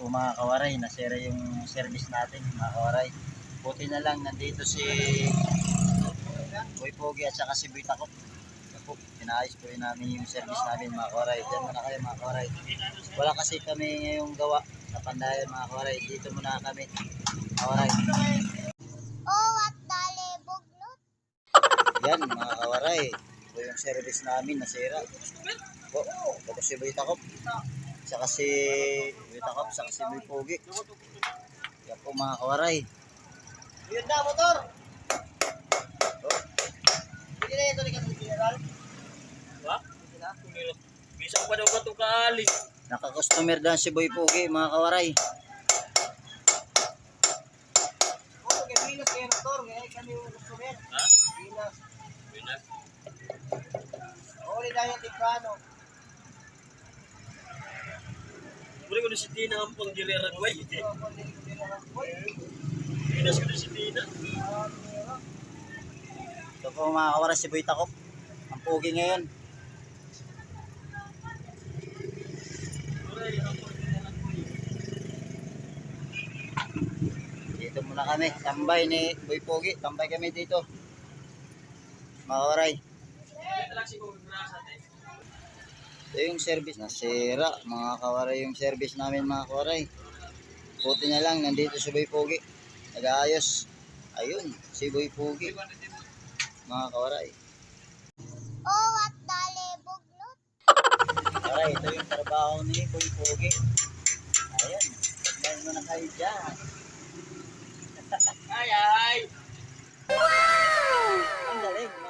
po mga kawaray, nasira yung service natin mga kawaray. Buti na lang nandito si Boy Pogi at saka si Boy Takop. Po, pinaayos po namin yung service namin mga kawaray. Diyan muna kayo mga kawaray. Wala kasi kami ngayong gawa sa Pandayan mga kawaray. Dito muna kami kawaray. Oh, at dali buglot. Yan mga kawaray. Ito yung service namin nasira. Po, tapos si Boy Takop. Saka si Boy Takop, saka si Boy Pogi. Yan po mga kawaray. Yun na, motor. Oh, Hindi na ito ni General. Ha? Bisa pa daw ba ito kaalis? naka-customer dan si Boy Pogi mga kawaray. Oh, kaya bilas kayo motor. Kaya kami yung customer. Ha? Bilas. Binas. Uli na yung tigrano. Muli ko na si Tina ang pang direragway. Ito, kung hindi ko dinaragway. Binas ko na si Tina. Ito po mga kawaray si Boy Takop. Ang pogi ngayon. Aray, ang pang direragway. Dito muna kami. Tambay ni Boy Pogi. Tambay kami dito. Mga kawaray. Ito lang si Kong Brasa. Ito yung service. Nasira mga kawaray yung service namin mga kawaray. Buti na lang nandito si Boy Pogi. Nag-aayos. Ayun. Si Boy Pogi. Mga kawaray. Oh, at dali buglot. Kawaray, ito yung trabaho ni Boy Pogi. Ayan. Tignan mo na kayo dyan. Ay, ay! Ang galing.